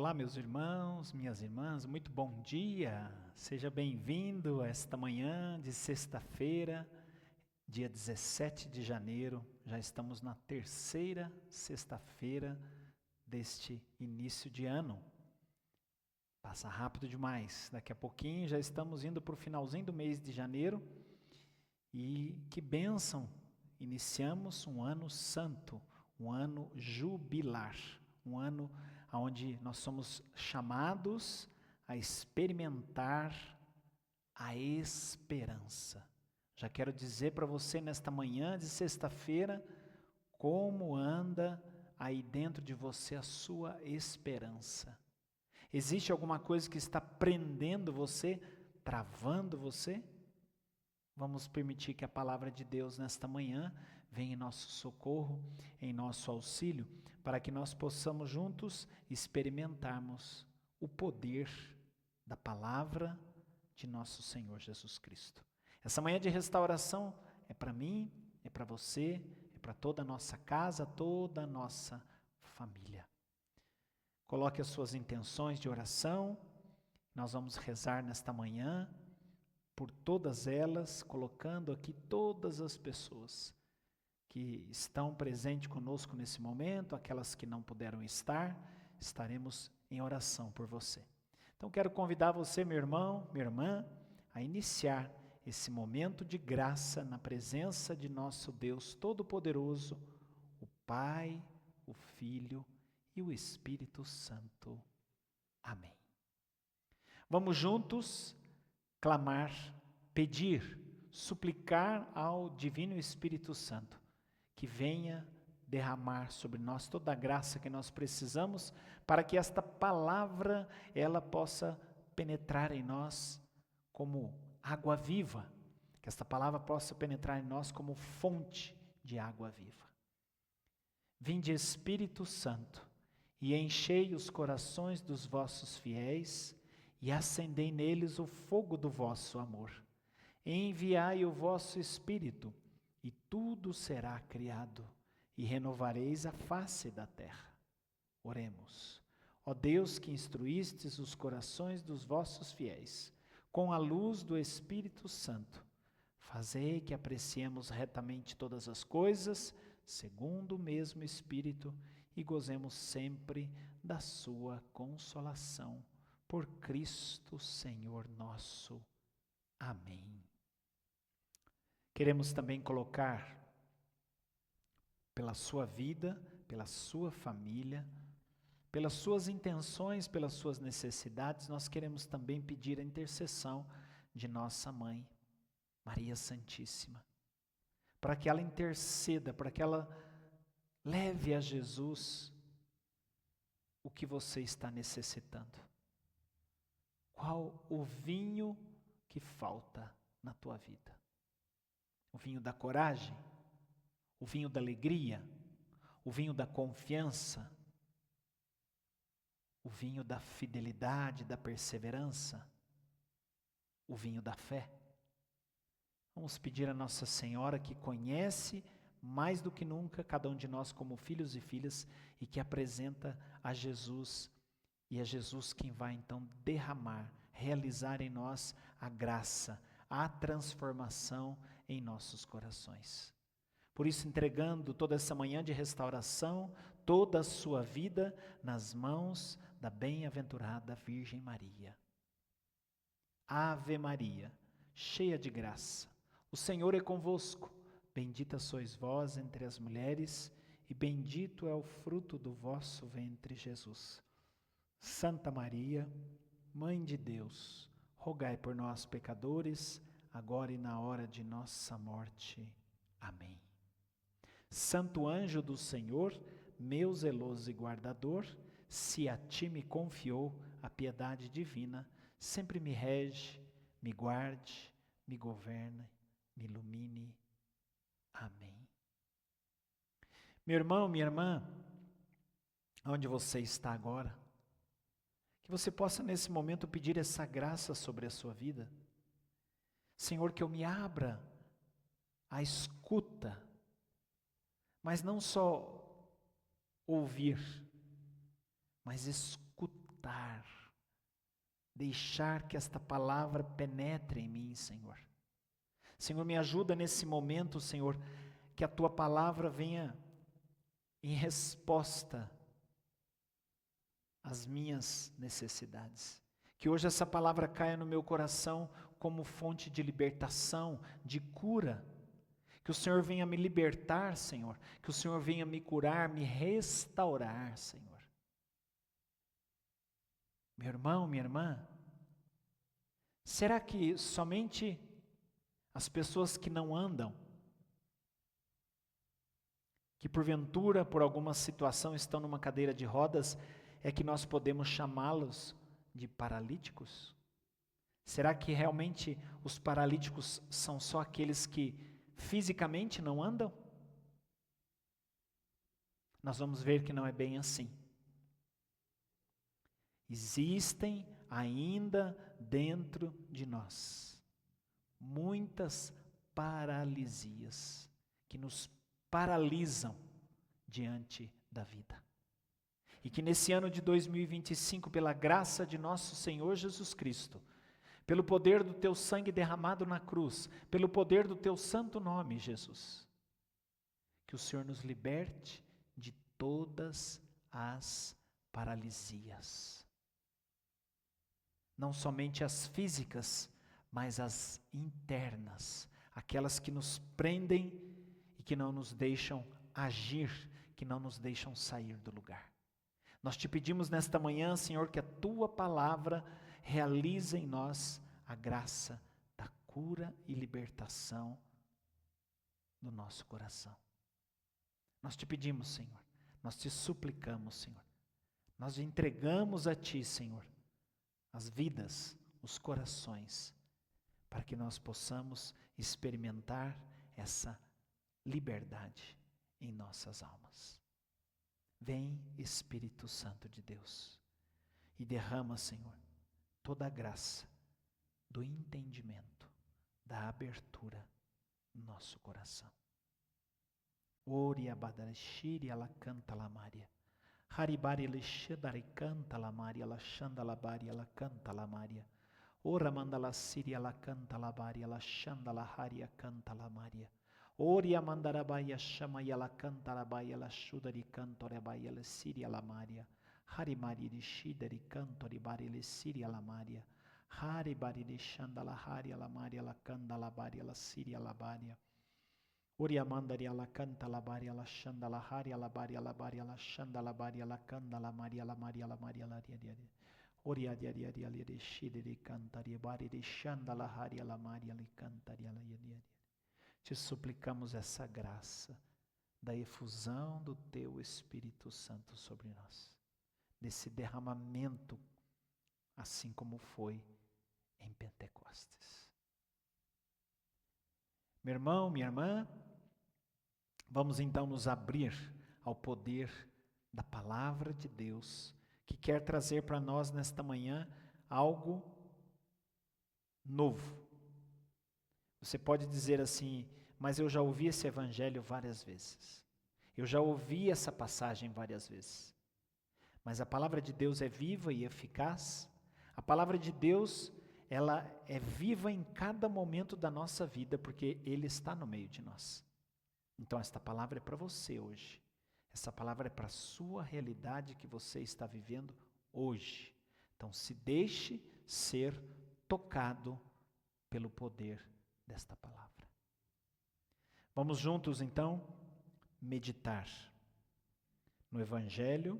Olá, meus irmãos, minhas irmãs, muito bom dia. Seja bem-vindo a esta manhã de sexta-feira, dia 17 de janeiro. Já estamos na terceira sexta-feira deste início de ano. Passa rápido demais. Daqui a pouquinho já estamos indo para o finalzinho do mês de janeiro. E que bênção! Iniciamos um ano santo, um ano jubilar, um ano onde nós somos chamados a experimentar a esperança. Já quero dizer para você nesta manhã de sexta-feira, como anda aí dentro de você a sua esperança. Existe alguma coisa que está prendendo você, travando você? Vamos permitir que a palavra de Deus nesta manhã venha em nosso socorro, em nosso auxílio, para que nós possamos juntos experimentarmos o poder da palavra de nosso Senhor Jesus Cristo. Essa manhã de restauração é para mim, é para você, é para toda a nossa casa, toda a nossa família. Coloque as suas intenções de oração, nós vamos rezar nesta manhã, por todas elas, colocando aqui todas as pessoas que estão presentes conosco nesse momento, aquelas que não puderam estar, estaremos em oração por você. Então quero convidar você, meu irmão, minha irmã, a iniciar esse momento de graça na presença de nosso Deus Todo-Poderoso, o Pai, o Filho e o Espírito Santo. Amém. Vamos juntos clamar, pedir, suplicar ao Divino Espírito Santo que venha derramar sobre nós toda a graça que nós precisamos para que esta palavra ela possa penetrar em nós como água viva, que esta palavra possa penetrar em nós como fonte de água viva. Vinde Espírito Santo e enchei os corações dos vossos fiéis e acendei neles o fogo do vosso amor. Enviai o vosso Espírito, e tudo será criado, e renovareis a face da terra. Oremos. Ó Deus, que instruístes os corações dos vossos fiéis, com a luz do Espírito Santo, fazei que apreciemos retamente todas as coisas, segundo o mesmo Espírito, e gozemos sempre da sua consolação. Por Cristo Senhor nosso. Amém. Queremos também colocar pela sua vida, pela sua família, pelas suas intenções, pelas suas necessidades, nós queremos também pedir a intercessão de nossa mãe, Maria Santíssima, para que ela interceda, para que ela leve a Jesus o que você está necessitando. Qual o vinho que falta na tua vida? o vinho da coragem, o vinho da alegria, o vinho da confiança, o vinho da fidelidade, da perseverança, o vinho da fé. Vamos pedir a Nossa Senhora, que conhece mais do que nunca cada um de nós como filhos e filhas e que apresenta a Jesus, e é Jesus quem vai então derramar, realizar em nós a graça, a transformação em nossos corações. Por isso, entregando toda essa manhã de restauração, toda a sua vida nas mãos da bem-aventurada Virgem Maria. Ave Maria, cheia de graça, o Senhor é convosco. Bendita sois vós entre as mulheres, e bendito é o fruto do vosso ventre, Jesus. Santa Maria, Mãe de Deus, rogai por nós, pecadores, agora e na hora de nossa morte. Amém. Santo anjo do Senhor, meu zeloso e guardador, se a ti me confiou a piedade divina, sempre me rege, me guarde, me governe, me ilumine. Amém. Meu irmão, minha irmã, onde você está agora, que você possa nesse momento pedir essa graça sobre a sua vida. Senhor, que eu me abra à escuta, mas não só ouvir, mas escutar, deixar que esta palavra penetre em mim, Senhor. Senhor, me ajuda nesse momento, Senhor, que a Tua palavra venha em resposta às minhas necessidades. Que hoje essa palavra caia no meu coração como fonte de libertação, de cura. Que o Senhor venha me libertar, Senhor. Que o Senhor venha me curar, me restaurar, Senhor. Meu irmão, minha irmã, será que somente as pessoas que não andam, que porventura por alguma situação estão numa cadeira de rodas, é que nós podemos chamá-los de paralíticos? Será que realmente os paralíticos são só aqueles que fisicamente não andam? Nós vamos ver que não é bem assim. Existem ainda dentro de nós muitas paralisias que nos paralisam diante da vida. E que nesse ano de 2025, pela graça de nosso Senhor Jesus Cristo, pelo poder do Teu sangue derramado na cruz, pelo poder do Teu santo nome, Jesus, que o Senhor nos liberte de todas as paralisias. Não somente as físicas, mas as internas, aquelas que nos prendem e que não nos deixam agir, que não nos deixam sair do lugar. Nós te pedimos nesta manhã, Senhor, que a Tua palavra realize em nós a graça da cura e libertação do nosso coração. Nós te pedimos, Senhor, nós te suplicamos, Senhor, nós entregamos a Ti, Senhor, as vidas, os corações, para que nós possamos experimentar essa liberdade em nossas almas. Vem, Espírito Santo de Deus, e derrama, Senhor, toda a graça do entendimento, da abertura no nosso coração. Ori abadarashiri ala canta la Maria. Haribari lishedari canta la Maria, la shanda la bari ala canta la Maria. Ora mandala siria la canta la bari, la shanda la haria canta la Maria. Ori amandarabaia chama e ela canta la baia, la shudari canto baia, la siria la Maria. Hari mari di shidari canto bari le siria la Maria. Hari bari di shanda la haria la Maria, la canta la bari, la siria la baria. Ori amandari la canta la bari, la shanda la haria la bari, la shanda la bari, la canta la Maria, la Maria, la Maria, la dia. Ori adia de shidari cantaria bari de shanda la haria la Maria, li cantaria la dia. Te suplicamos essa graça da efusão do Teu Espírito Santo sobre nós, desse derramamento, assim como foi em Pentecostes. Meu irmão, minha irmã, vamos então nos abrir ao poder da palavra de Deus, que quer trazer para nós nesta manhã algo novo. Você pode dizer assim, mas eu já ouvi esse evangelho várias vezes. Eu já ouvi essa passagem várias vezes. Mas a palavra de Deus é viva e eficaz. A palavra de Deus, ela é viva em cada momento da nossa vida, porque Ele está no meio de nós. Então esta palavra é para você hoje. Essa palavra é para a sua realidade que você está vivendo hoje. Então se deixe ser tocado pelo poder desta palavra. Vamos juntos então meditar no Evangelho.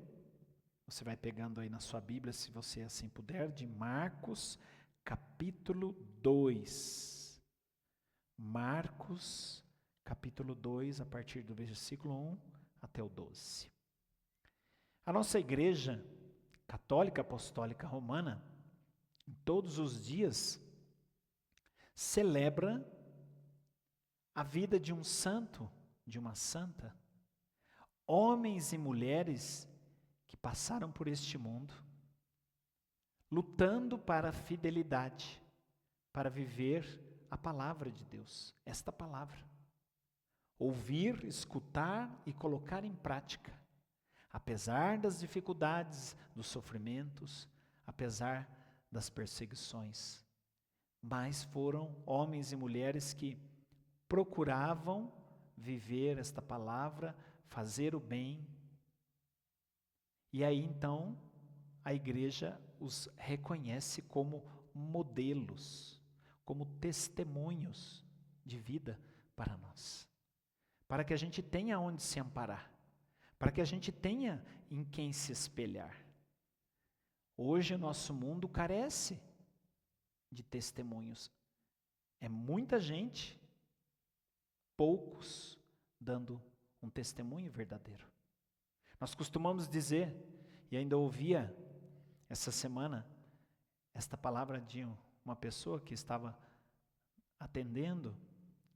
Você vai pegando aí na sua Bíblia, se você assim puder, de Marcos, capítulo 2. Marcos, capítulo 2, a partir do versículo 1 até o 12. A nossa igreja católica apostólica romana, em todos os dias, celebra a vida de um santo, de uma santa, homens e mulheres que passaram por este mundo, lutando para a fidelidade, para viver a palavra de Deus, esta palavra. Ouvir, escutar e colocar em prática, apesar das dificuldades, dos sofrimentos, apesar das perseguições. Mas foram homens e mulheres que procuravam viver esta palavra, fazer o bem. E aí então a igreja os reconhece como modelos, como testemunhos de vida para nós. Para que a gente tenha onde se amparar, para que a gente tenha em quem se espelhar. Hoje o nosso mundo carece de testemunhos. É muita gente, poucos dando um testemunho verdadeiro. Nós costumamos dizer, e ainda ouvia essa semana, esta palavra de uma pessoa que estava atendendo,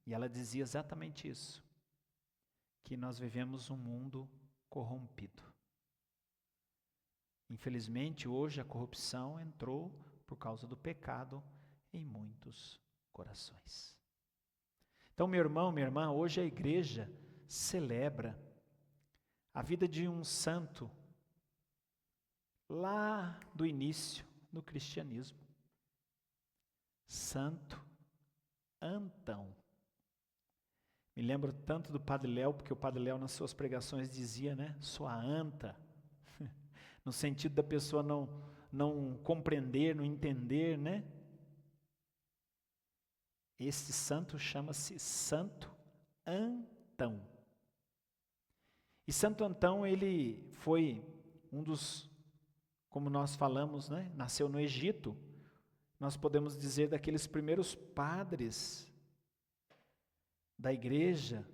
e ela dizia exatamente isso, que nós vivemos um mundo corrompido. Infelizmente, hoje a corrupção entrou por causa do pecado em muitos corações. Então, meu irmão, minha irmã, hoje a igreja celebra a vida de um santo lá do início do cristianismo. Santo Antão. Me lembro tanto do Padre Léo, porque o Padre Léo nas suas pregações dizia, né, sua anta, no sentido da pessoa não compreender, não entender, né? Este santo chama-se Santo Antão. E Santo Antão, ele foi um dos, como nós falamos, né, nasceu no Egito. Nós podemos dizer daqueles primeiros padres da igreja,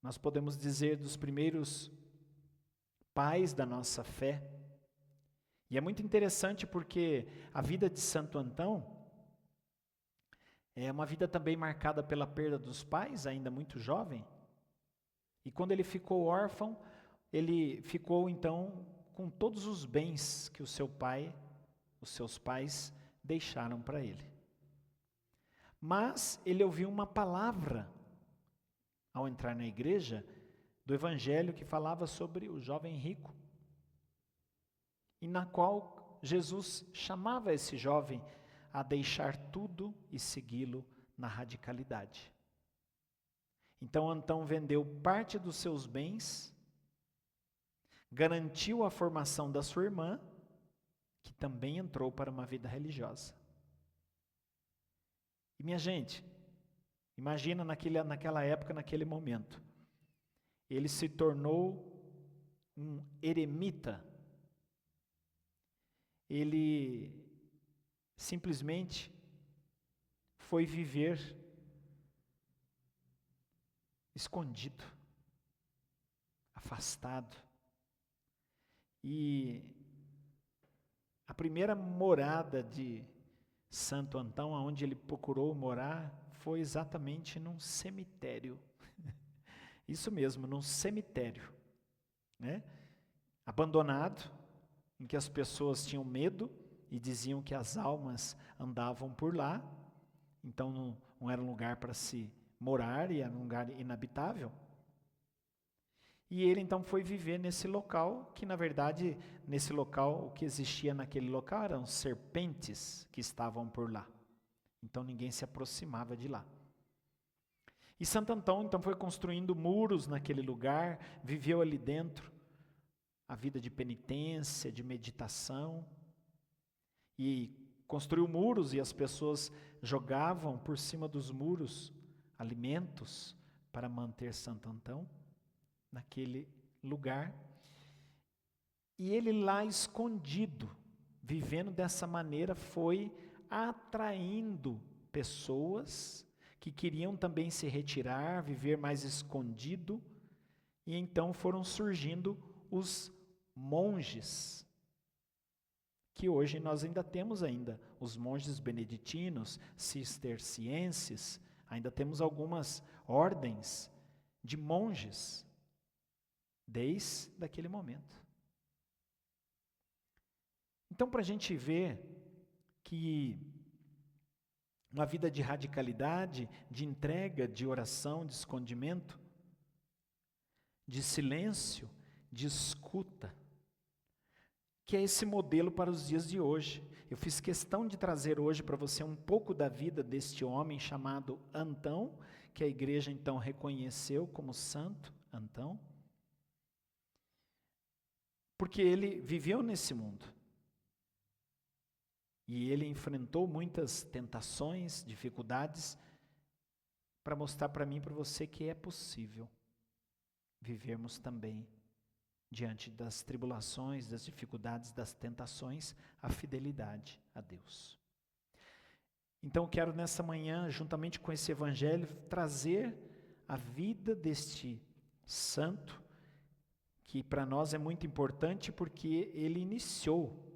nós podemos dizer dos primeiros pais da nossa fé. E é muito interessante porque a vida de Santo Antão é uma vida também marcada pela perda dos pais, ainda muito jovem. E quando ele ficou órfão, ele ficou então com todos os bens que o seu pai, os seus pais deixaram para ele. Mas ele ouviu uma palavra ao entrar na igreja do evangelho que falava sobre o jovem rico, e na qual Jesus chamava esse jovem a deixar tudo e segui-lo na radicalidade. Então Antão vendeu parte dos seus bens, garantiu a formação da sua irmã, que também entrou para uma vida religiosa. E minha gente, imagina naquela época, naquele momento, ele se tornou um eremita. Ele simplesmente foi viver escondido, afastado. E a primeira morada de Santo Antão, onde ele procurou morar, foi exatamente num cemitério. Isso mesmo, num cemitério, né? Abandonado, em que as pessoas tinham medo e diziam que as almas andavam por lá, então não era um lugar para se morar, e era um lugar inabitável. E ele então foi viver nesse local, que na verdade, nesse local, o que existia naquele local eram serpentes que estavam por lá. Então ninguém se aproximava de lá. E Santo Antão então foi construindo muros naquele lugar, viveu ali dentro a vida de penitência, de meditação, e construiu muros e as pessoas jogavam por cima dos muros alimentos para manter Santo Antão naquele lugar. E ele lá escondido, vivendo dessa maneira, foi atraindo pessoas que queriam também se retirar, viver mais escondido, e então foram surgindo os monges, que hoje nós ainda temos os monges beneditinos, cistercienses, ainda temos algumas ordens de monges, desde aquele momento. Então, para a gente ver que uma vida de radicalidade, de entrega, de oração, de escondimento, de silêncio, de escuta, que é esse modelo para os dias de hoje. Eu fiz questão de trazer hoje para você um pouco da vida deste homem chamado Antão, que a igreja então reconheceu como Santo Antão, porque ele viveu nesse mundo. E ele enfrentou muitas tentações, dificuldades, para mostrar para mim e para você que é possível vivermos também diante das tribulações, das dificuldades, das tentações, a fidelidade a Deus. Então quero nessa manhã, juntamente com esse evangelho, trazer a vida deste santo, que para nós é muito importante porque ele iniciou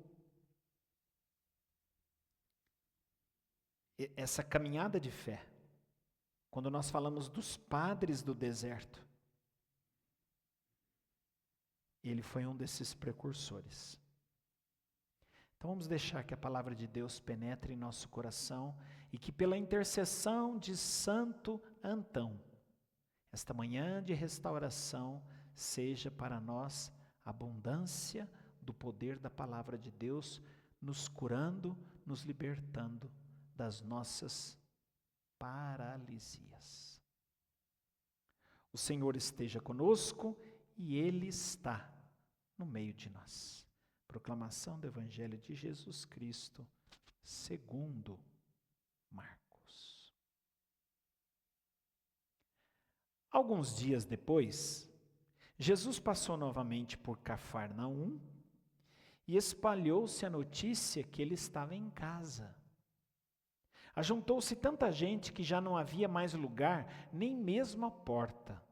essa caminhada de fé. Quando nós falamos dos padres do deserto, ele foi um desses precursores. Então vamos deixar que a palavra de Deus penetre em nosso coração e que pela intercessão de Santo Antão, esta manhã de restauração seja para nós abundância do poder da palavra de Deus, nos curando, nos libertando das nossas paralisias. O Senhor esteja conosco e Ele está no meio de nós. Proclamação do Evangelho de Jesus Cristo, segundo Marcos. Alguns dias depois, Jesus passou novamente por Cafarnaum e espalhou-se a notícia que ele estava em casa. Ajuntou-se tanta gente que já não havia mais lugar, nem mesmo a porta.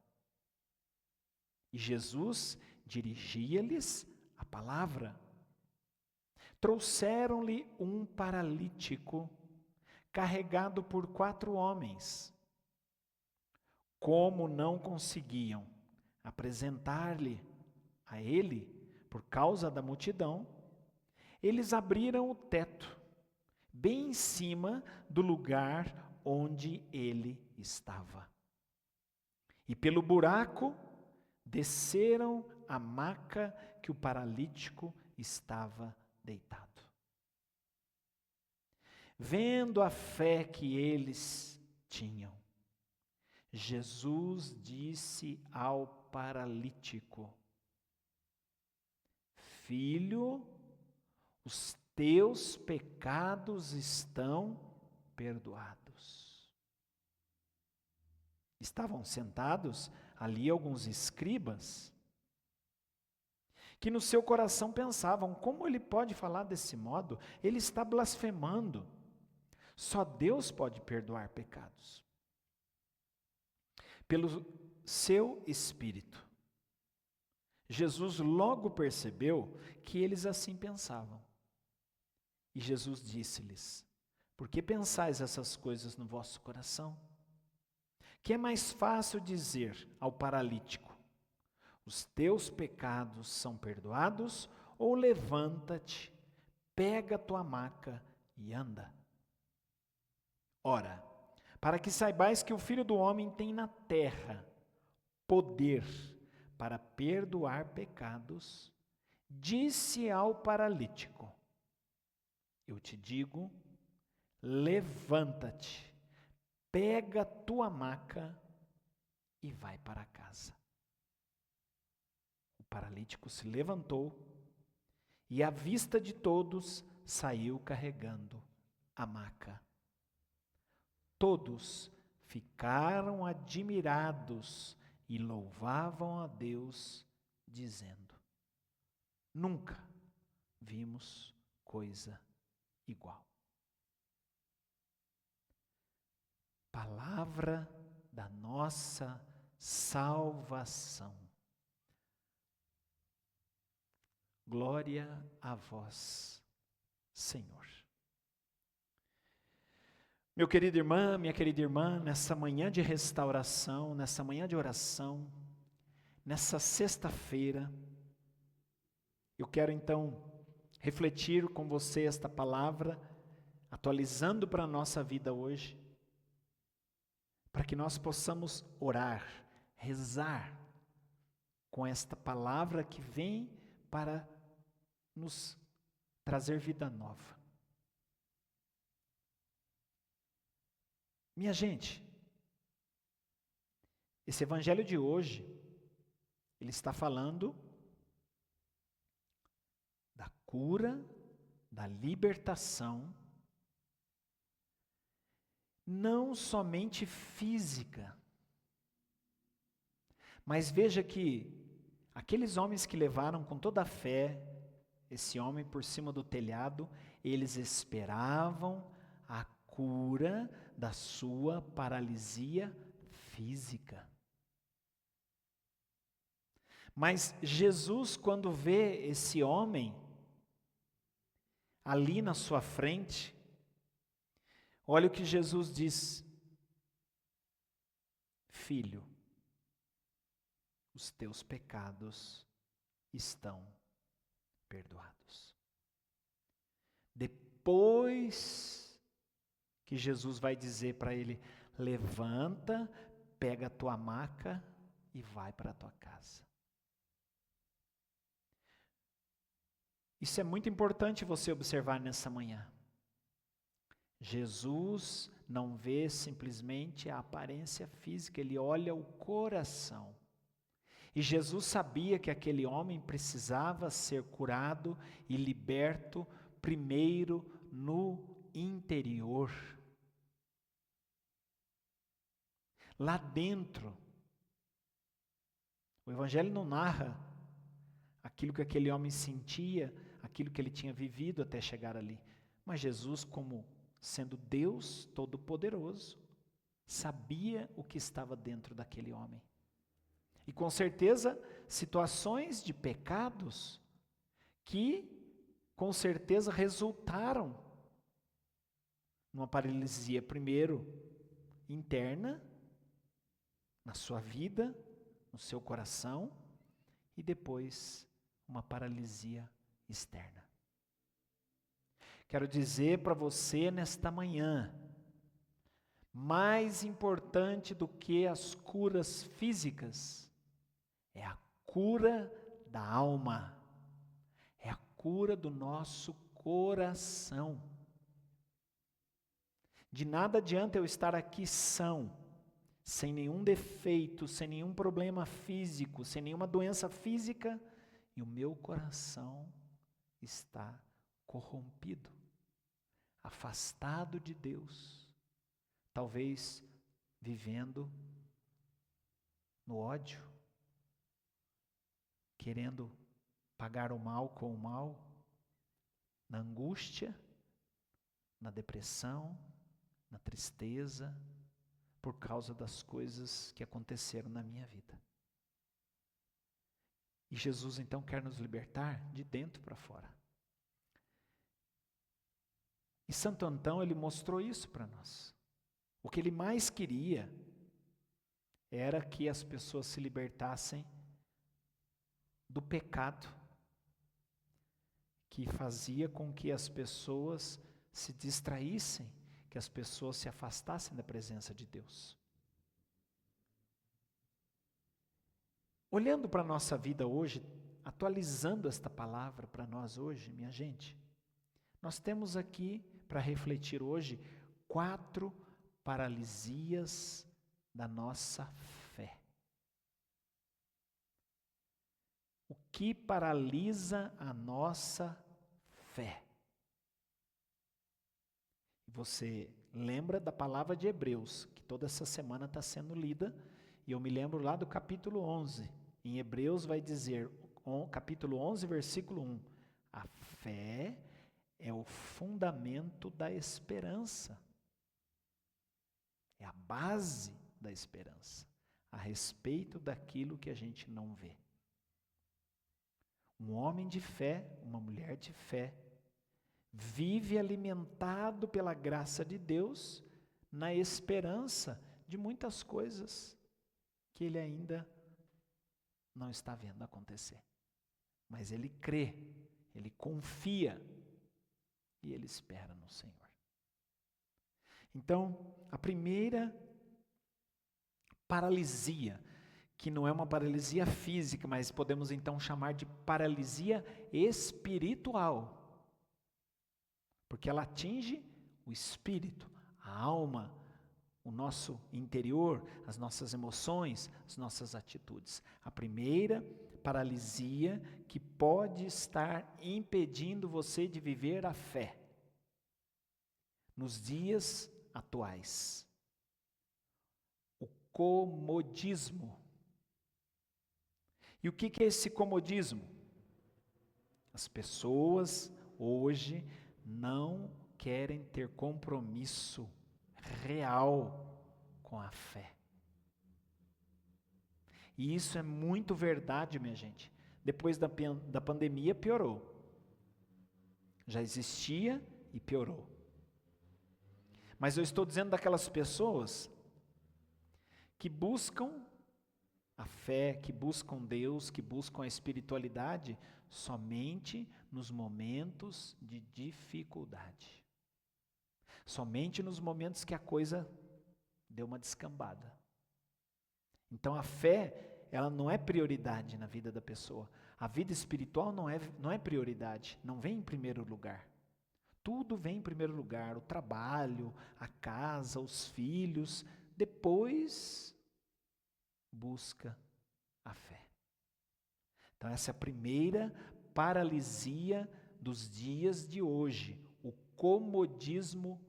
E Jesus dirigia-lhes a palavra. Trouxeram-lhe um paralítico, carregado por 4 homens. Como não conseguiam apresentar-lhe a ele, por causa da multidão, eles abriram o teto, bem em cima do lugar onde ele estava. E pelo buraco desceram a maca que o paralítico estava deitado. Vendo a fé que eles tinham, Jesus disse ao paralítico: Filho, os teus pecados estão perdoados. Estavam sentados ali alguns escribas, que no seu coração pensavam: como ele pode falar desse modo? Ele está blasfemando. Só Deus pode perdoar pecados. Pelo seu espírito, Jesus logo percebeu que eles assim pensavam. E Jesus disse-lhes: por que pensais essas coisas no vosso coração? que é mais fácil dizer ao paralítico: os teus pecados são perdoados, ou levanta-te, pega a tua maca e anda? Ora, para que saibais que o Filho do Homem tem na terra poder para perdoar pecados, disse ao paralítico: eu te digo, levanta-te, pega a tua maca e vai para casa. O paralítico se levantou e, à vista de todos, saiu carregando a maca. Todos ficaram admirados e louvavam a Deus, dizendo: nunca vimos coisa igual. Palavra da nossa salvação. Glória a vós, Senhor. Meu querido irmão, minha querida irmã, nessa manhã de restauração, nessa manhã de oração, nessa sexta-feira, eu quero então refletir com você esta palavra, atualizando para a nossa vida hoje, para que nós possamos orar, rezar com esta palavra que vem para nos trazer vida nova. Minha gente, esse evangelho de hoje, ele está falando da cura, da libertação, não somente física, mas veja que aqueles homens que levaram com toda a fé esse homem por cima do telhado, eles esperavam a cura da sua paralisia física. Mas Jesus, quando vê esse homem ali na sua frente, olha o que Jesus diz: filho, os teus pecados estão perdoados. Depois que Jesus vai dizer para ele: levanta, pega a tua maca e vai para a tua casa. Isso é muito importante você observar nessa manhã. Jesus não vê simplesmente a aparência física, ele olha o coração. E Jesus sabia que aquele homem precisava ser curado e liberto primeiro no interior. Lá dentro, o Evangelho não narra aquilo que aquele homem sentia, aquilo que ele tinha vivido até chegar ali. Mas Jesus, como sendo Deus Todo-Poderoso, sabia o que estava dentro daquele homem. E com certeza, situações de pecados que com certeza resultaram numa paralisia, primeiro interna, na sua vida, no seu coração, e depois uma paralisia externa. Quero dizer para você nesta manhã, mais importante do que as curas físicas, é a cura da alma, é a cura do nosso coração. De nada adianta eu estar aqui são, sem nenhum defeito, sem nenhum problema físico, sem nenhuma doença física, e o meu coração está corrompido, afastado de Deus, talvez vivendo no ódio, querendo pagar o mal com o mal, na angústia, na depressão, na tristeza, por causa das coisas que aconteceram na minha vida. E Jesus então quer nos libertar de dentro para fora. E Santo Antão, ele mostrou isso para nós. O que ele mais queria era que as pessoas se libertassem do pecado, que fazia com que as pessoas se distraíssem, que as pessoas se afastassem da presença de Deus. Olhando para a nossa vida hoje, atualizando esta palavra para nós hoje, minha gente, nós temos aqui, para refletir hoje, 4 paralisias da nossa fé. O que paralisa a nossa fé? Você lembra da palavra de Hebreus, que toda essa semana está sendo lida, e eu me lembro lá do capítulo 11. Em Hebreus vai dizer, capítulo 11, versículo 1, a fé é o fundamento da esperança. É a base da esperança, a respeito daquilo que a gente não vê. Um homem de fé, uma mulher de fé, vive alimentado pela graça de Deus, na esperança de muitas coisas que ele ainda não está vendo acontecer. Mas ele crê, ele confia e ele espera no Senhor. Então, a primeira paralisia, que não é uma paralisia física, mas podemos então chamar de paralisia espiritual, porque ela atinge o espírito, a alma, o nosso interior, as nossas emoções, as nossas atitudes. A primeira paralisia que pode estar impedindo você de viver a fé nos dias atuais. O comodismo. E o que é esse comodismo? As pessoas hoje não querem ter compromisso real com a fé. E isso é muito verdade, minha gente. Depois da pandemia piorou. Já existia e piorou. Mas eu estou dizendo daquelas pessoas que buscam a fé, que buscam Deus, que buscam a espiritualidade somente nos momentos de dificuldade. Somente nos momentos que a coisa deu uma descambada. Então a fé, ela não é prioridade na vida da pessoa. A vida espiritual não é prioridade, não vem em primeiro lugar. Tudo vem em primeiro lugar, o trabalho, a casa, os filhos, depois busca a fé. Então essa é a primeira paralisia dos dias de hoje, o comodismo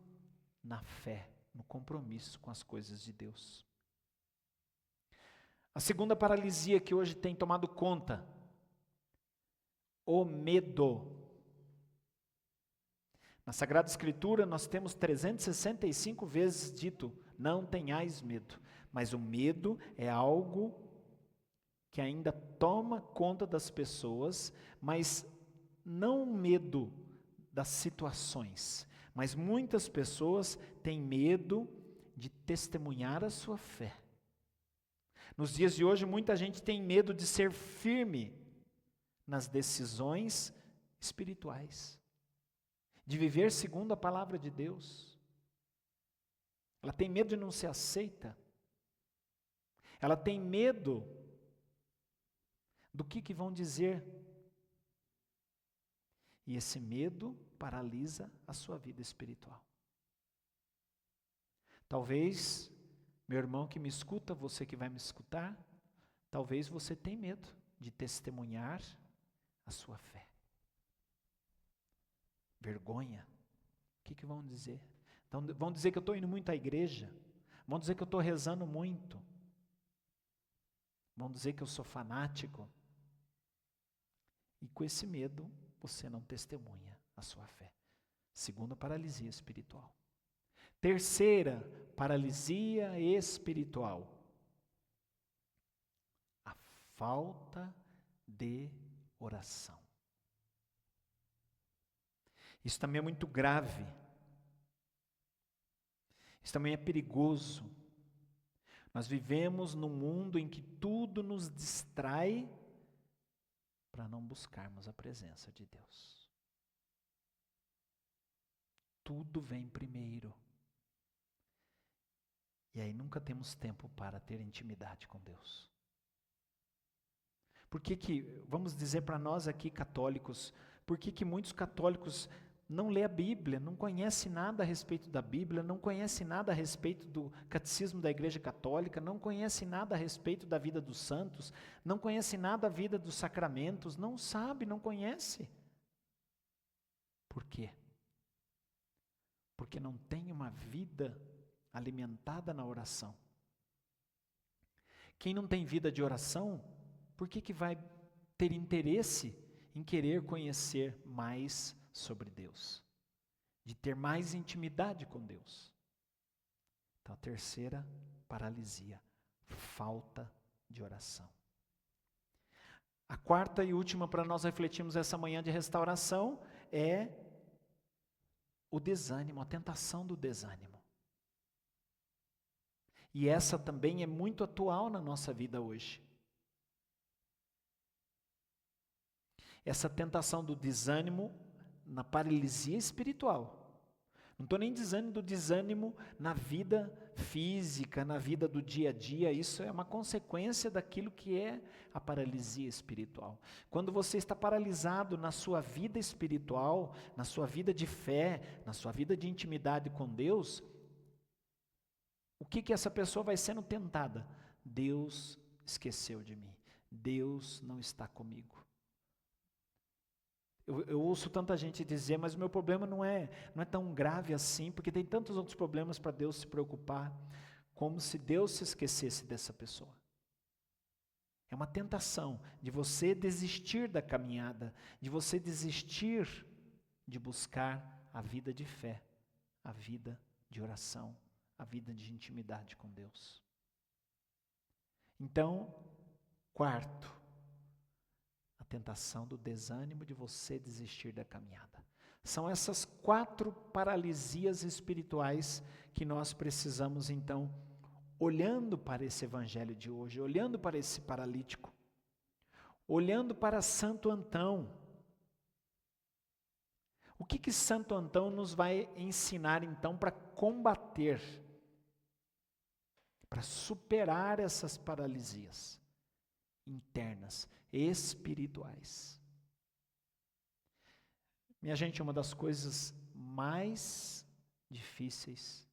na fé, no compromisso com as coisas de Deus. A segunda paralisia que hoje tem tomado conta, o medo. Na Sagrada Escritura nós temos 365 vezes dito, não tenhais medo. Mas o medo é algo que ainda toma conta das pessoas, mas não o medo das situações. Mas muitas pessoas têm medo de testemunhar a sua fé. Nos dias de hoje, muita gente tem medo de ser firme nas decisões espirituais, de viver segundo a palavra de Deus. Ela tem medo de não ser aceita. Ela tem medo do que vão dizer. E esse medo paralisa a sua vida espiritual. Talvez, meu irmão que me escuta, você que vai me escutar, talvez você tenha medo de testemunhar a sua fé. Vergonha. O que vão dizer? Então, vão dizer que eu estou indo muito à igreja. Vão dizer que eu estou rezando muito. Vão dizer que eu sou fanático. E com esse medo, você não testemunha a sua fé. Segunda paralisia espiritual. Terceira paralisia espiritual. A falta de oração. Isso também é muito grave. Isso também é perigoso. Nós vivemos num mundo em que tudo nos distrai para não buscarmos a presença de Deus. Tudo vem primeiro. E aí nunca temos tempo para ter intimidade com Deus. Por que, vamos dizer para nós aqui católicos, por que muitos católicos não lê a Bíblia, não conhece nada a respeito da Bíblia, não conhece nada a respeito do catecismo da Igreja Católica, não conhece nada a respeito da vida dos santos, não conhece nada a vida dos sacramentos, não sabe, não conhece. Por quê? Porque não tem uma vida alimentada na oração. Quem não tem vida de oração, por que vai ter interesse em querer conhecer mais sobre Deus? De ter mais intimidade com Deus. Então, a terceira paralisia, falta de oração. A quarta e última para nós refletirmos essa manhã de restauração é o desânimo, a tentação do desânimo. E essa também é muito atual na nossa vida hoje. Essa tentação do desânimo na paralisia espiritual. Não estou nem dizendo do desânimo na vida física, na vida do dia a dia, isso é uma consequência daquilo que é a paralisia espiritual. Quando você está paralisado na sua vida espiritual, na sua vida de fé, na sua vida de intimidade com Deus, o que essa pessoa vai sendo tentada? Deus esqueceu de mim, Deus não está comigo. Eu ouço tanta gente dizer, mas o meu problema não é tão grave assim, porque tem tantos outros problemas para Deus se preocupar, como se Deus se esquecesse dessa pessoa. É uma tentação de você desistir da caminhada, de você desistir de buscar a vida de fé, a vida de oração, a vida de intimidade com Deus. Então, quarto, tentação do desânimo de você desistir da caminhada. São essas 4 paralisias espirituais que nós precisamos então, olhando para esse evangelho de hoje, olhando para esse paralítico, olhando para Santo Antão. O que Santo Antão nos vai ensinar então para combater, para superar essas paralisias internas, espirituais? Minha gente, uma das coisas mais difíceis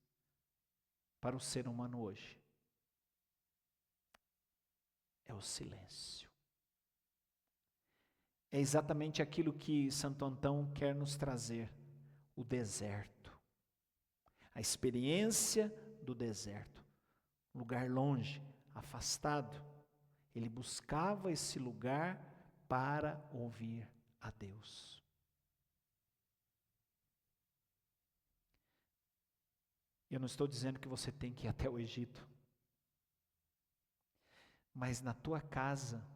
para o ser humano hoje é o silêncio. É exatamente aquilo que Santo Antão quer nos trazer, o deserto. A experiência do deserto, lugar longe, afastado. Ele buscava esse lugar para ouvir a Deus. Eu não estou dizendo que você tem que ir até o Egito, mas na tua casa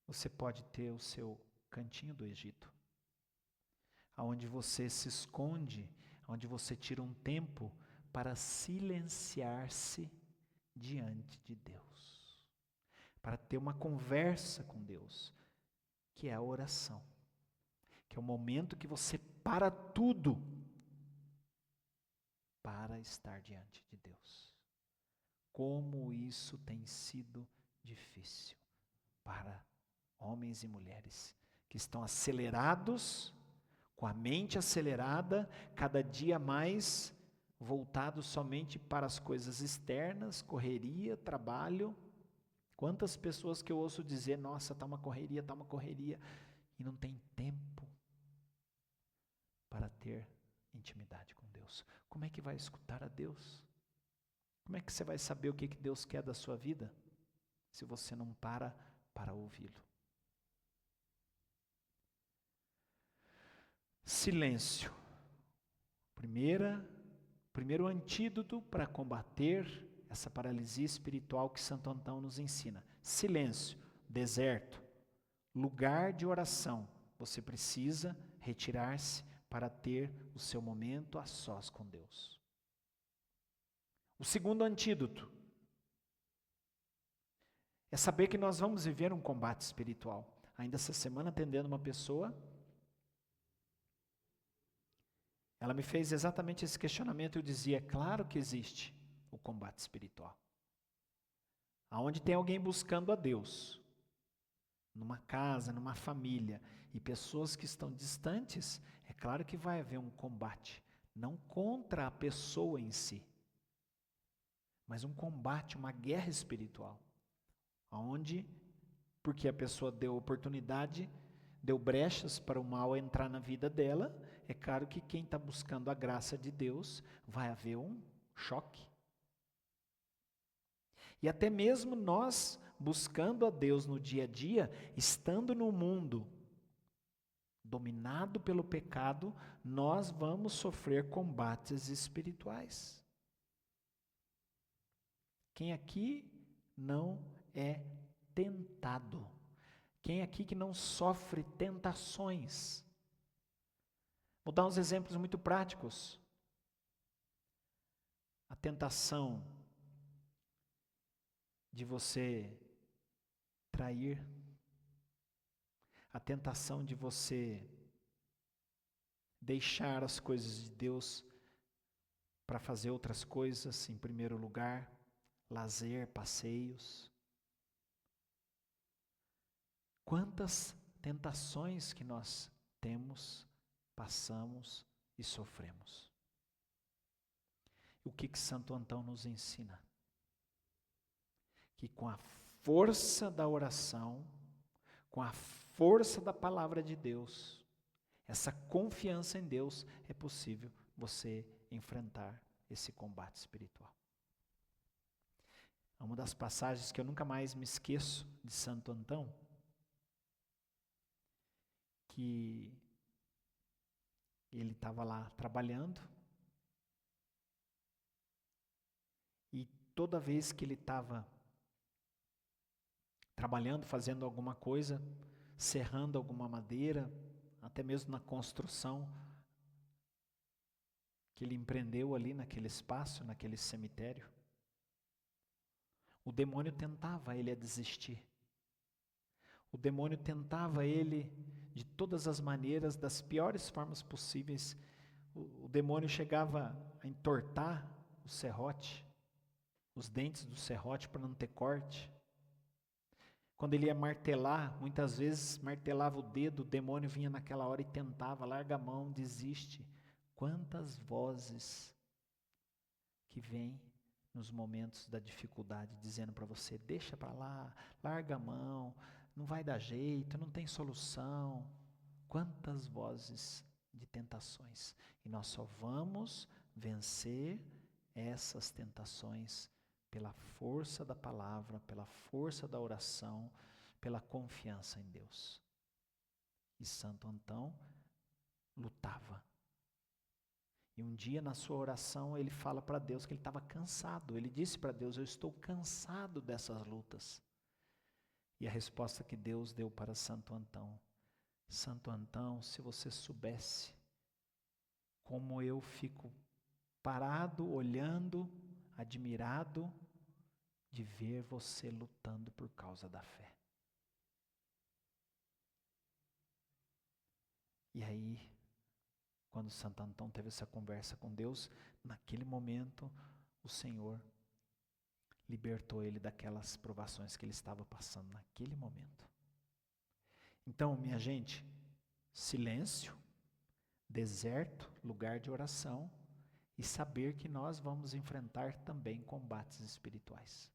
você pode ter o seu cantinho do Egito, aonde você se esconde, onde você tira um tempo para silenciar-se diante de Deus, para ter uma conversa com Deus, que é a oração, que é o momento que você para tudo para estar diante de Deus. Como isso tem sido difícil para homens e mulheres que estão acelerados, com a mente acelerada, cada dia mais voltados somente para as coisas externas, correria, trabalho. Quantas pessoas que eu ouço dizer, nossa, está uma correria, e não tem tempo para ter intimidade com Deus. Como é que vai escutar a Deus? Como é que você vai saber o que Deus quer da sua vida, se você não para ouvi-lo? Silêncio. Primeiro antídoto para combater essa paralisia espiritual que Santo Antão nos ensina. Silêncio, deserto, lugar de oração. Você precisa retirar-se para ter o seu momento a sós com Deus. O segundo antídoto é saber que nós vamos viver um combate espiritual. Ainda essa semana, atendendo uma pessoa, ela me fez exatamente esse questionamento. Eu dizia: é claro que existe o combate espiritual. Aonde tem alguém buscando a Deus, numa casa, numa família, e pessoas que estão distantes, é claro que vai haver um combate, não contra a pessoa em si, mas um combate, uma guerra espiritual. Aonde, porque a pessoa deu oportunidade, deu brechas para o mal entrar na vida dela, é claro que quem está buscando a graça de Deus, vai haver um choque. E até mesmo nós, buscando a Deus no dia a dia, estando no mundo dominado pelo pecado, nós vamos sofrer combates espirituais. Quem aqui não é tentado? Quem aqui que não sofre tentações? Vou dar uns exemplos muito práticos. A tentação de você trair, a tentação de você deixar as coisas de Deus para fazer outras coisas em primeiro lugar, lazer, passeios. Quantas tentações que nós temos, passamos e sofremos. O que Santo Antão nos ensina? Que com a força da oração, com a força da palavra de Deus, essa confiança em Deus, é possível você enfrentar esse combate espiritual. Uma das passagens que eu nunca mais me esqueço de Santo Antão, que ele estava lá trabalhando, e toda vez que ele estava trabalhando, fazendo alguma coisa, serrando alguma madeira, até mesmo na construção que ele empreendeu ali naquele espaço, naquele cemitério, o demônio tentava ele a desistir. O demônio tentava ele de todas as maneiras, das piores formas possíveis. O demônio chegava a entortar o serrote, os dentes do serrote para não ter corte. Quando ele ia martelar, muitas vezes martelava o dedo, o demônio vinha naquela hora e tentava: larga a mão, desiste. Quantas vozes que vêm nos momentos da dificuldade, dizendo para você: deixa para lá, larga a mão, não vai dar jeito, não tem solução. Quantas vozes de tentações. E nós só vamos vencer essas tentações pela força da palavra, pela força da oração, pela confiança em Deus. E Santo Antão lutava. E um dia na sua oração ele fala para Deus que ele estava cansado. Ele disse para Deus: eu estou cansado dessas lutas. E a resposta que Deus deu para Santo Antão: Santo Antão, se você soubesse como eu fico parado, olhando, admirado de ver você lutando por causa da fé. E aí, quando Santo Antão teve essa conversa com Deus, naquele momento o Senhor libertou ele daquelas provações que ele estava passando naquele momento. Então, minha gente, silêncio, deserto, lugar de oração, e saber que nós vamos enfrentar também combates espirituais.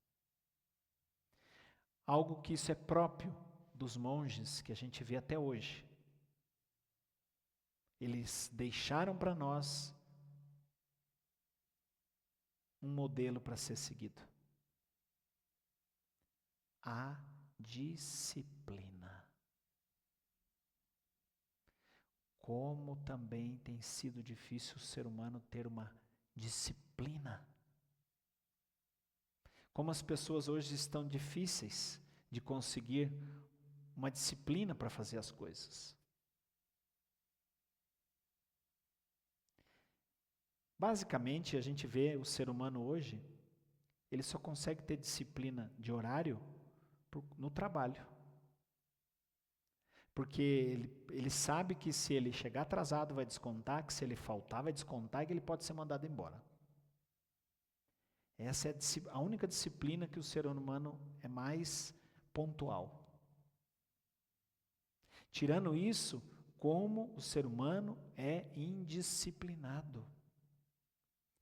Algo que isso é próprio dos monges, que a gente vê até hoje. Eles deixaram para nós um modelo para ser seguido. A disciplina. Como também tem sido difícil o ser humano ter uma disciplina. Como as pessoas hoje estão difíceis de conseguir uma disciplina para fazer as coisas. Basicamente, a gente vê o ser humano hoje Ele só consegue ter disciplina de horário no trabalho. Porque ele sabe que se ele chegar atrasado vai descontar, que se ele faltar vai descontar e que ele pode ser mandado embora. Essa é a única disciplina que o ser humano é mais pontual. Tirando isso, como o ser humano é indisciplinado.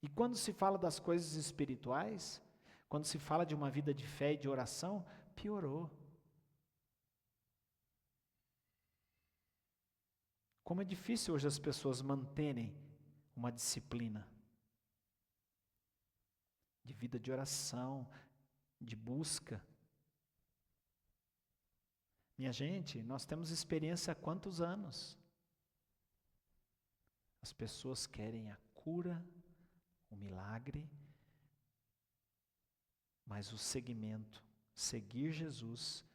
E quando se fala das coisas espirituais, quando se fala de uma vida de fé e de oração, piorou. Como é difícil hoje as pessoas manterem uma disciplina de vida de oração, de busca. Minha gente, nós temos experiência há quantos anos? As pessoas querem a cura, o milagre, mas o seguimento, seguir Jesus,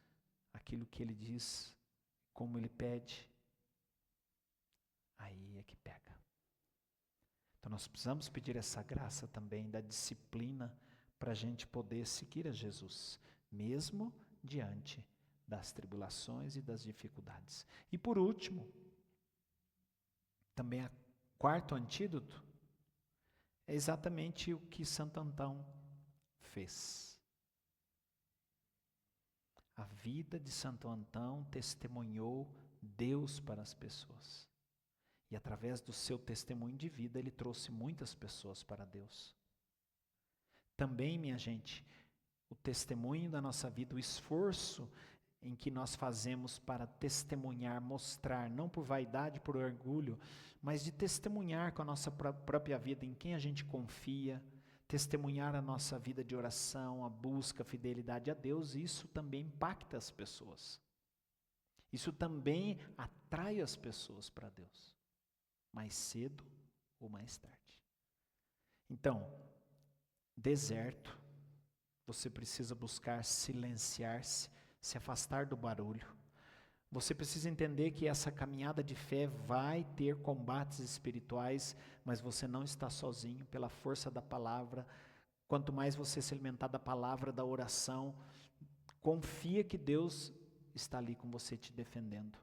aquilo que Ele diz, como Ele pede, aí é que pega. Então nós precisamos pedir essa graça também da disciplina para a gente poder seguir a Jesus, mesmo diante das tribulações e das dificuldades. E por último, também o quarto antídoto é exatamente o que Santo Antão fez. A vida de Santo Antão testemunhou Deus para as pessoas. E através do seu testemunho de vida, ele trouxe muitas pessoas para Deus. Também, minha gente, o testemunho da nossa vida, o esforço em que nós fazemos para testemunhar, mostrar, não por vaidade, por orgulho, mas de testemunhar com a nossa própria vida, em quem a gente confia, testemunhar a nossa vida de oração, a busca, a fidelidade a Deus, isso também impacta as pessoas. Isso também atrai as pessoas para Deus, mais cedo ou mais tarde. Então, deserto, você precisa buscar silenciar-se, se afastar do barulho. Você precisa entender que essa caminhada de fé vai ter combates espirituais, mas você não está sozinho pela força da palavra. Quanto mais você se alimentar da palavra, da oração, confia que Deus está ali com você te defendendo.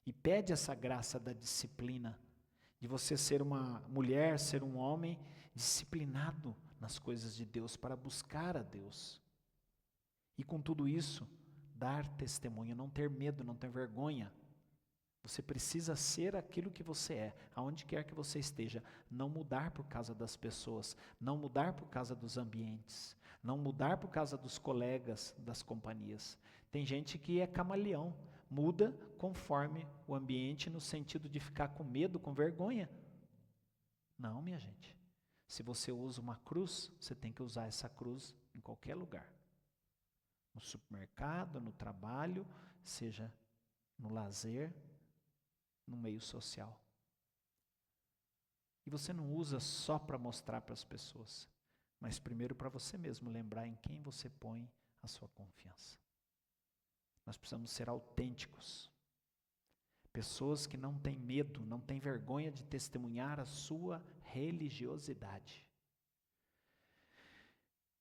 E pede essa graça da disciplina, de você ser uma mulher, ser um homem disciplinado nas coisas de Deus, para buscar a Deus. E com tudo isso, dar testemunho, não ter medo, não ter vergonha. Você precisa ser aquilo que você é, aonde quer que você esteja. Não mudar por causa das pessoas, não mudar por causa dos ambientes, não mudar por causa dos colegas, das companhias. Tem gente que é camaleão, muda conforme o ambiente, no sentido de ficar com medo, com vergonha. Não, minha gente. Se você usa uma cruz, você tem que usar essa cruz em qualquer lugar. No supermercado, no trabalho, seja no lazer, no meio social. E você não usa só para mostrar para as pessoas, mas primeiro para você mesmo lembrar em quem você põe a sua confiança. Nós precisamos ser autênticos. Pessoas que não têm medo, não têm vergonha de testemunhar a sua religiosidade.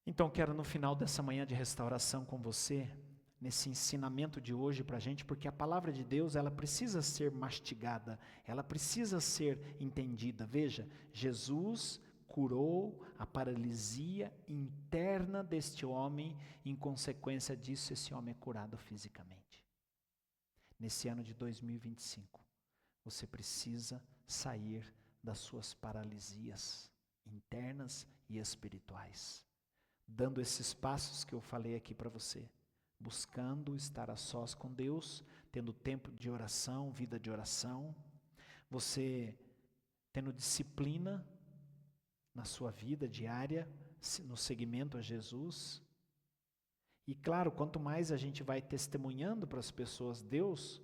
Então, quero no final dessa manhã de restauração com você, nesse ensinamento de hoje para a gente, porque a palavra de Deus, ela precisa ser mastigada, ela precisa ser entendida. Veja, Jesus curou a paralisia interna deste homem, em consequência disso, esse homem é curado fisicamente. Nesse ano de 2025, você precisa sair das suas paralisias internas e espirituais, dando esses passos que eu falei aqui para você, buscando estar a sós com Deus, tendo tempo de oração, vida de oração, você tendo disciplina na sua vida diária, no seguimento a Jesus. E claro, quanto mais a gente vai testemunhando para as pessoas Deus,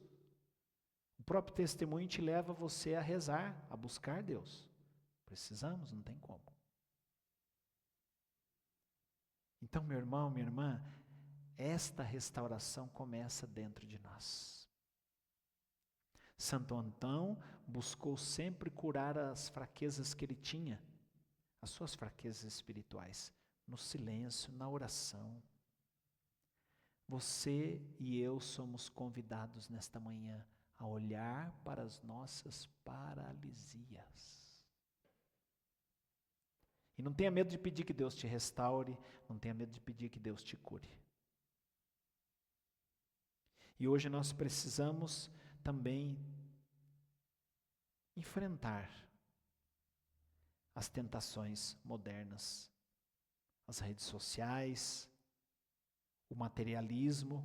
o próprio testemunho te leva você a rezar, a buscar Deus. Precisamos, não tem como. Então, meu irmão, minha irmã, esta restauração começa dentro de nós. Santo Antão buscou sempre curar as fraquezas que ele tinha, as suas fraquezas espirituais, no silêncio, na oração. Você e eu somos convidados nesta manhã a olhar para as nossas paralisias. E não tenha medo de pedir que Deus te restaure, não tenha medo de pedir que Deus te cure. E hoje nós precisamos também enfrentar as tentações modernas, as redes sociais, o materialismo,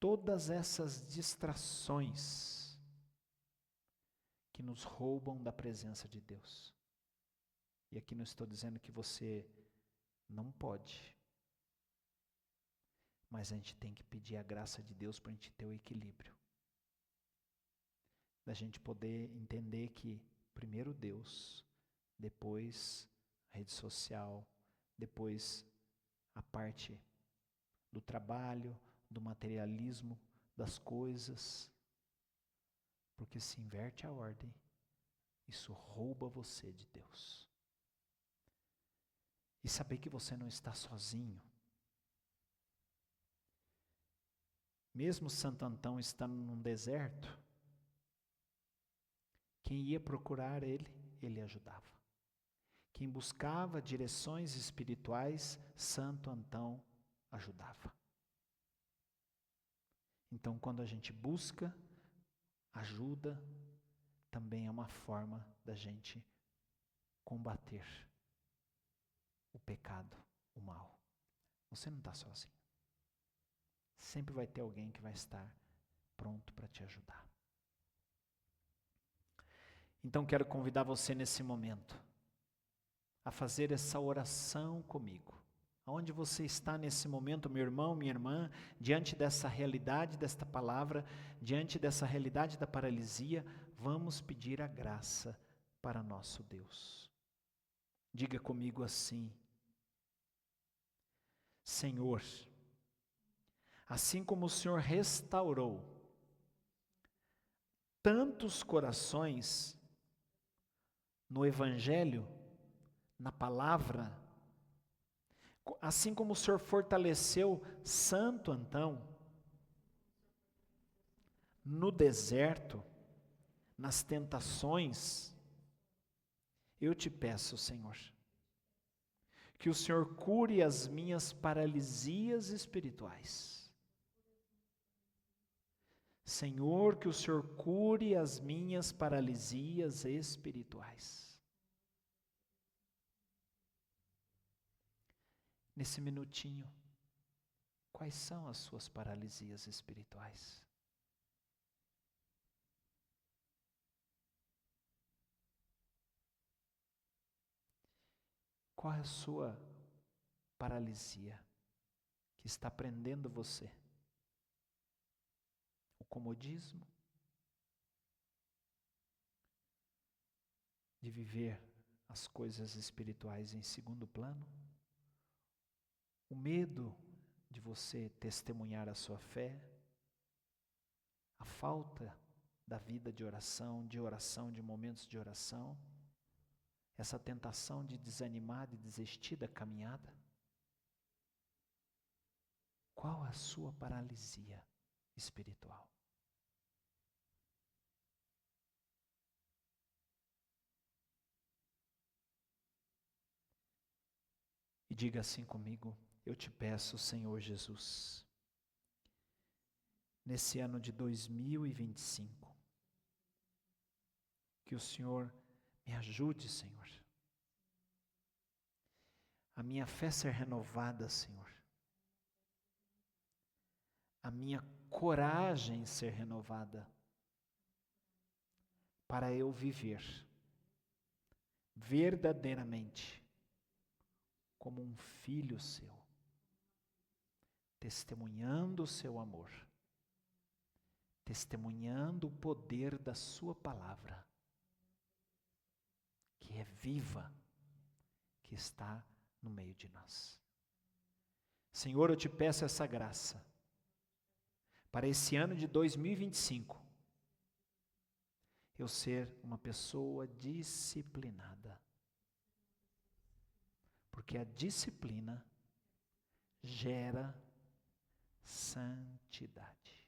todas essas distrações que nos roubam da presença de Deus. E aqui não estou dizendo que você não pode, mas a gente tem que pedir a graça de Deus para a gente ter o equilíbrio. Da gente poder entender que primeiro Deus, depois a rede social, depois a parte do trabalho, do materialismo, das coisas, porque se inverte a ordem, isso rouba você de Deus. E saber que você não está sozinho. Mesmo Santo Antão estando num deserto, quem ia procurar ele ajudava. Quem buscava direções espirituais, Santo Antão ajudava. Então, quando a gente busca ajuda, também é uma forma da gente combater o pecado, o mal. Você não está sozinho. Sempre vai ter alguém que vai estar pronto para te ajudar. Então quero convidar você nesse momento a fazer essa oração comigo. Aonde você está nesse momento, meu irmão, minha irmã, diante dessa realidade, desta palavra, diante dessa realidade da paralisia, vamos pedir a graça para nosso Deus. Diga comigo assim: Senhor, assim como o Senhor restaurou tantos corações no Evangelho, na palavra, assim como o Senhor fortaleceu Santo Antão no deserto, nas tentações, eu te peço, Senhor, que o Senhor cure as minhas paralisias espirituais. Senhor, que o Senhor cure as minhas paralisias espirituais. Nesse minutinho, quais são as suas paralisias espirituais? Qual é a sua paralisia que está prendendo você? O comodismo de viver as coisas espirituais em segundo plano? O medo de você testemunhar a sua fé? A falta da vida de oração, de momentos de oração? Essa tentação de desanimar, de desistir da caminhada? Qual a sua paralisia espiritual? E diga assim comigo: eu te peço, Senhor Jesus, nesse ano de 2025, que o Senhor me ajude, Senhor, a minha fé ser renovada, Senhor, a minha coragem ser renovada, para eu viver verdadeiramente como um filho seu, testemunhando o seu amor, testemunhando o poder da sua palavra, que é viva, que está no meio de nós. Senhor, eu te peço essa graça, para esse ano de 2025, eu ser uma pessoa disciplinada, Porque a disciplina gera santidade.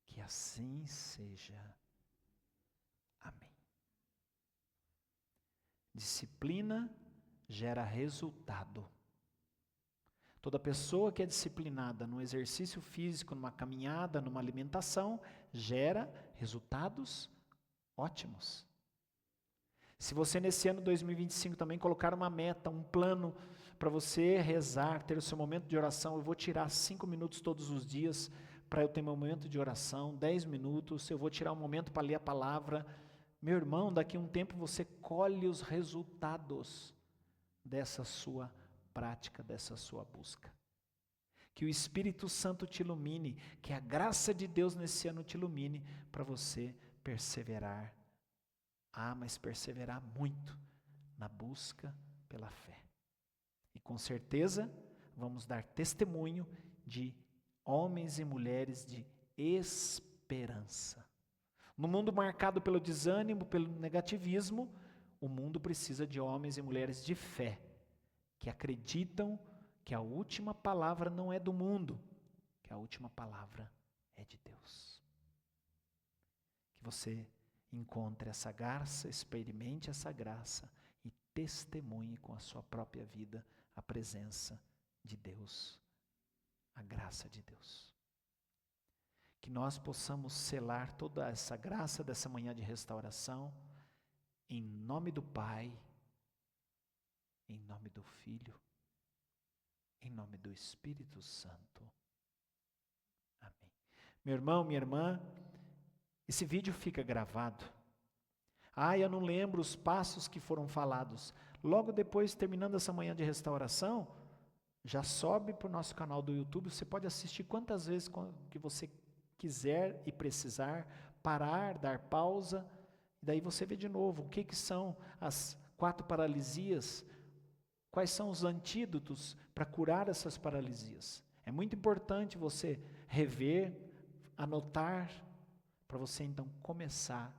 Que assim seja. Amém. Disciplina gera resultado. Toda pessoa que é disciplinada no exercício físico, numa caminhada, numa alimentação, gera resultados ótimos. Se você nesse ano 2025 também colocar uma meta, um plano para você rezar, ter o seu momento de oração, eu vou tirar 5 minutos todos os dias para eu ter meu momento de oração, 10 minutos, eu vou tirar um momento para ler a palavra. Meu irmão, daqui a um tempo você colhe os resultados dessa sua prática, dessa sua busca. Que o Espírito Santo te ilumine, que a graça de Deus nesse ano te ilumine para você perseverar. Mas perseverar muito na busca pela fé. E com certeza vamos dar testemunho de homens e mulheres de esperança. No mundo marcado pelo desânimo, pelo negativismo, o mundo precisa de homens e mulheres de fé, que acreditam que a última palavra não é do mundo, que a última palavra é de Deus. Que você encontre essa graça, experimente essa graça e testemunhe com a sua própria vida a presença de Deus, a graça de Deus. Que nós possamos selar toda essa graça dessa manhã de restauração, em nome do Pai, em nome do Filho, em nome do Espírito Santo. Amém. Meu irmão, minha irmã, esse vídeo fica gravado. Eu não lembro os passos que foram falados. Logo depois, terminando essa manhã de restauração, já sobe para o nosso canal do YouTube. Você pode assistir quantas vezes que você quiser e precisar, parar, dar pausa. E daí você vê de novo o que são as 4 paralisias, quais são os antídotos para curar essas paralisias. É muito importante você rever, anotar, para você então começar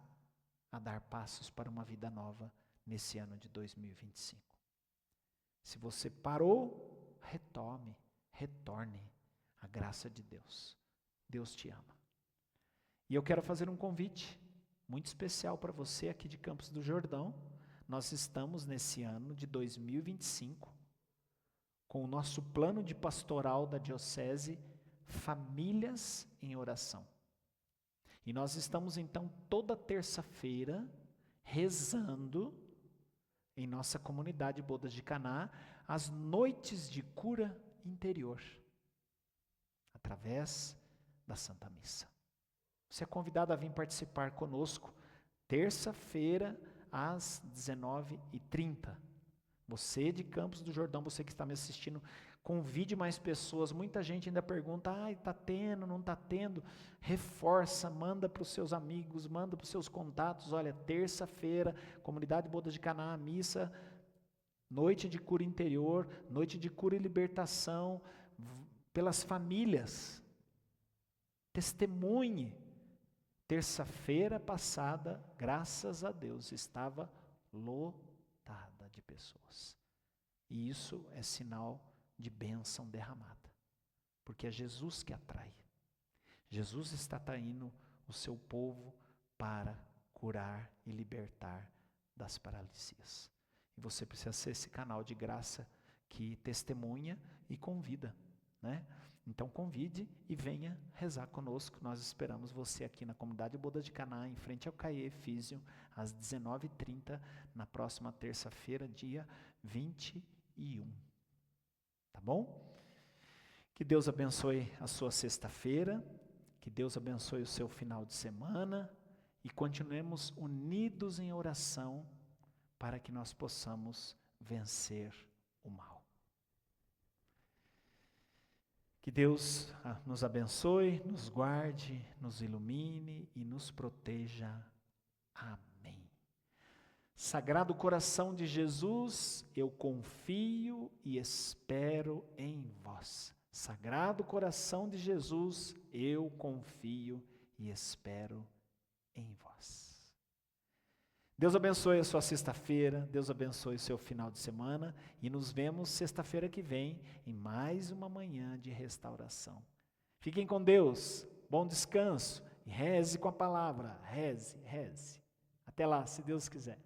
a dar passos para uma vida nova nesse ano de 2025. Se você parou, retorne à graça de Deus. Deus te ama. E eu quero fazer um convite muito especial para você aqui de Campos do Jordão. Nós estamos nesse ano de 2025 com o nosso plano de pastoral da Diocese, Famílias em Oração. E nós estamos então toda terça-feira rezando em nossa comunidade Bodas de Caná as noites de cura interior, através da Santa Missa. Você é convidado a vir participar conosco terça-feira às 19h30. Você de Campos do Jordão, você que está me assistindo, convide mais pessoas. Muita gente ainda pergunta, está tendo, não está tendo? Reforça, manda para os seus amigos, manda para os seus contatos. Olha, terça-feira, Comunidade Bodas de Caná, missa, noite de cura interior, noite de cura e libertação pelas famílias. Testemunhe. Terça-feira passada, graças a Deus, estava lotada de pessoas. E isso é sinal de bênção derramada, porque é Jesus que atrai. Jesus está atraindo o seu povo para curar e libertar das paralisias. E você precisa ser esse canal de graça que testemunha e convida, né? Então convide e venha rezar conosco. Nós esperamos você aqui na comunidade Bodas de Caná, em frente ao CAE Efísio, às 19h30, na próxima terça-feira, dia 21. Tá bom? Que Deus abençoe a sua sexta-feira, que Deus abençoe o seu final de semana e continuemos unidos em oração para que nós possamos vencer o mal. Que Deus nos abençoe, nos guarde, nos ilumine e nos proteja. Amém. Sagrado coração de Jesus, eu confio e espero em vós. Sagrado coração de Jesus, eu confio e espero em vós. Deus abençoe a sua sexta-feira, Deus abençoe o seu final de semana e nos vemos sexta-feira que vem em mais uma manhã de restauração. Fiquem com Deus, bom descanso e reze com a palavra, reze, reze. Até lá, se Deus quiser.